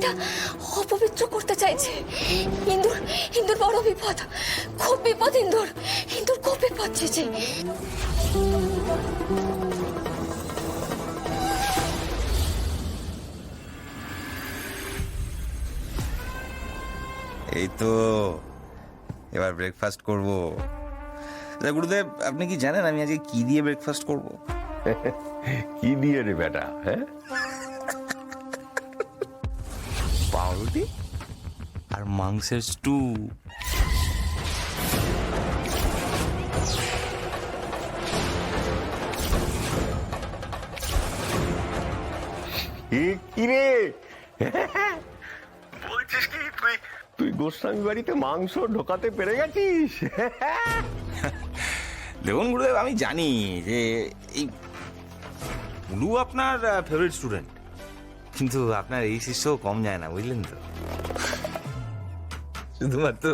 ব্যাপারটা অপবিত্র করতে চাইছে। ইন্দুর ইন্দুর বড় বিপদ, খুব বিপদ। ইন্দুর ইন্দুর খুব বিপদ। চেয়েছে এই তো এবার ব্রেকফাস্ট করব। গুরুদেব, আপনি কি জানেন আমি আজকে কি দিয়ে ব্রেকফাস্ট করব? কি দিয়ে রে বেটা? হ্যাঁ, পাউরুটি আর মাংসের স্টু। কি রে বলছিস কি? তুই গোস্বামী বাড়িতে মাংস ঢোকাতে পেরে গেছিস? দেখুন গুরুদেব, আমি জানি যে এই পুলু আপনার ফেভারিট স্টুডেন্ট, কিন্তু আপনার এই শিষ্য কম যায় না, বুঝলেন তো। শুধুমাত্র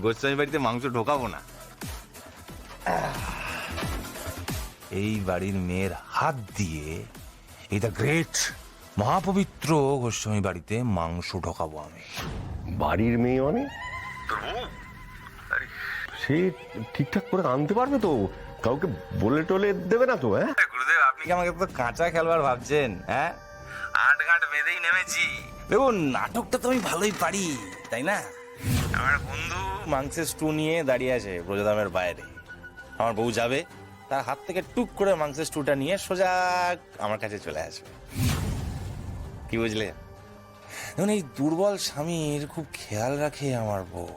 গোস্বামী বাড়িতে মাংস ঢোকাবো না, এই বাড়ির মেয়ের হাত দিয়ে এই দ্য গ্রেট মহাপবিত্র গোস্বামী বাড়িতে মাংস ঢোকাবো আমি। বাড়ির মেয়ে মানে সে ঠিকঠাক করে আনতে পারবে তো? কাউকে বলে টলে দেবে না তো? হ্যাঁ গুরুদেব, আপনি কি আমাকে তো কাঁচা খেলবার ভাবছেন? হ্যাঁ, আট ঘাট বেঁধেই নেমেছি। দেখুন, নাটকটা তো আমি ভালোই পারি, তাই না? আমার বন্ধু মাংসের স্টু নিয়ে দাঁড়িয়ে আছে ব্রজধামের বাইরে। আমার বউ যাবে, তার হাত থেকে টুক করে মাংসের স্টুটা নিয়ে সোজা আমার কাছে চলে আসবে। কি বুঝলে? দেখুন, এই দুর্বল স্বামীর খুব খেয়াল রাখে আমার বউ।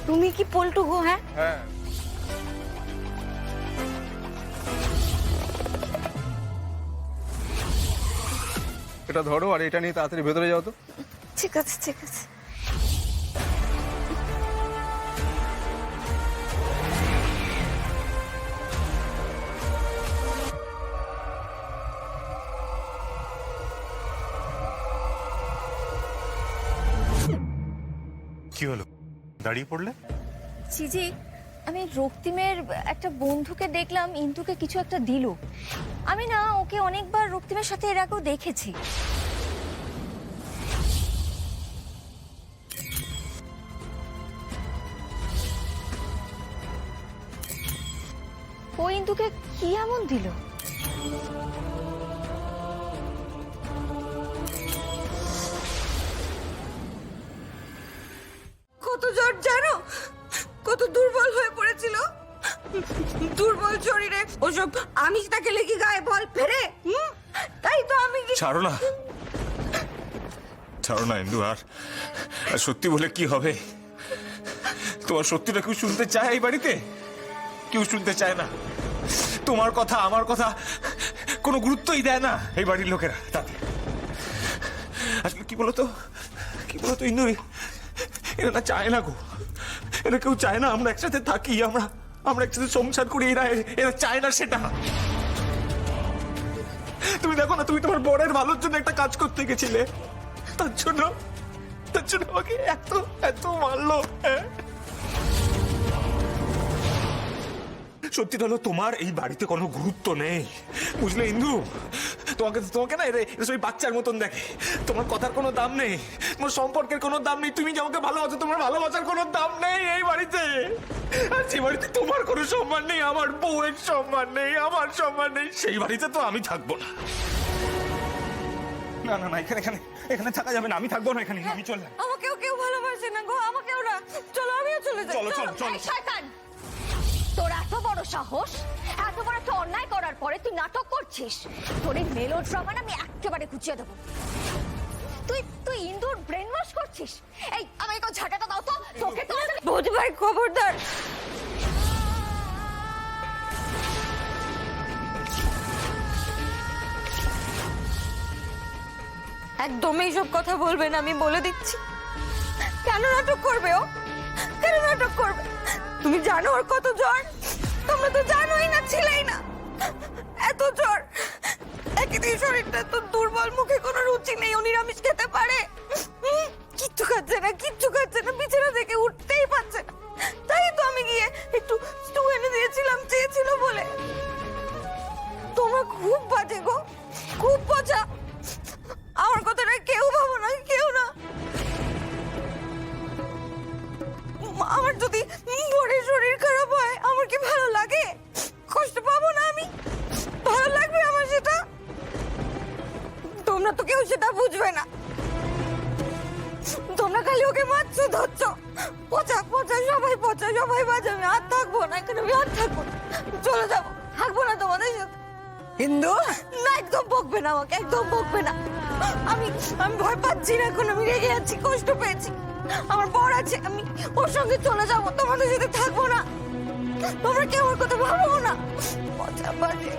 তুমি কি পল্টু গো? হ্যাঁ, হ্যাঁ, এটা ধরো আর এটা নিয়ে তাড়াতাড়ি ভেতরে যাও তো। ঠিক আছে ঠিক আছে। কি হলো, দাঁড়িয়ে পড়লে? জি, আমি রক্তিমের একটা বন্ধুকে দেখলাম ইন্দুকে কিছু একটা দিল। আমি না ওকে অনেকবার রক্তিমের সাথে এর আগেও দেখেছি। ও ইন্দুকে কি এমন দিল? কত জ্বর জানো, কত দুর্বল হয়ে পড়েছিল। দুর্বল শরীরে ওসব আমিষ তাকে লেগে গায়ে বল ফেরে। তাই তো আমি ছাড়ো না, ছাড়ো না ইন্দু। আর সত্যি বলে কি হবে? তোমার সত্যিটা কেউ শুনতে চায় এই বাড়িতে? কেউ শুনতে চায় না। তোমার কথা আমার কথা কোনো গুরুত্বই দেয় না এই বাড়ির লোকেরা। তাতে আসলে কি বলতো, কি বলতো ইন্দু, এরা না চায় না গো, এরা কেউ চায় না আমরা একসাথে থাকি, আমরা একসাথে সংসার করি। এরা চায় না সেটা। তুমি দেখো না, তুমি তোমার বরের ভালোর জন্য একটা কাজ করতে গেছিলে, তার জন্য আমাকে এত এত মারলো। হ্যাঁ, সত্যিটা হলো তোমার এই বাড়িতে কোনো গুরুত্ব নেই, বুঝলে ইন্দু? তোমাকে না এরা ওই বাচ্চার মতন দেখে। তোমার কথার কোনো দাম নেই, তোমার সম্পর্কের কোনো দাম নেই। তুমি যে আমাকে ভালোবাসো, তোমার ভালোবাসার কোনো দাম নেই এই বাড়িতে। আর যে বাড়িতে তোমার কোনো সম্মান নেই, আমার বউয়ের সম্মান নেই, আমার সম্মান নেই, সেই বাড়িতে তো আমি থাকবো না। না না না, এখানে থাকা যাবে না। আমি থাকবো না এখানে, আমি চললাম। আমাকেও কেউ ভালোবাসে না গো, আমাকেও না। চলো আমিও চলে যাই। চলো চলো চলো। এই শয়তান, তোর এত বড় সাহস! এত বড় একটা অন্যায় করার পরে তুই নাটক করছিস? তোর এই মেলোড্রামা আমি একেবারে গুছিয়ে দেবো। তুই ইন্দুর ব্রেন ওয়াশ করছিস। এই আমাকে একটু ঝাঁটাটা দাও তো। তোকে তো বৌদি ভাই খবরদার। একদম এইসব কথা বলবে না, আমি বলে দিচ্ছি। কেন নাটক করবে ও? কেন নাটক করবে? তুমি জানো ওর কত জ্বর? তোমরা তো জানোই না, ছিলেই না। এত জ্বর, একদিন শরীরটা তো দুর্বল, মুখে কোনো রুচি নেই, ও নিরামিষ খেতে পারে? কিচ্ছু খাচ্ছে না, বিছানা থেকে উঠতেই পারছে না। তাই তো আমি তোমরা খালি ওকে মারছো ধরছো। পচা পচা সবাই পচা, সবাই বাজে। আমি আর থাকবো না এখানে, আমি আর থাকবো না। চলে যাবো, থাকবো না তোমাদের সাথে। হিন্দু, না, একদম বকবে না আমাকে, একদম বকবে না। আমি আমি ভয় পাচ্ছি না এখন, আমি রেগে যাচ্ছি, কষ্ট পেয়েছি। আমার বর আছে, আমি ওর সঙ্গে চলে যাবো, তোমাদের সাথে থাকবো না। তোমরা কেউ ওর কথা ভাবো না। পচা বাজে।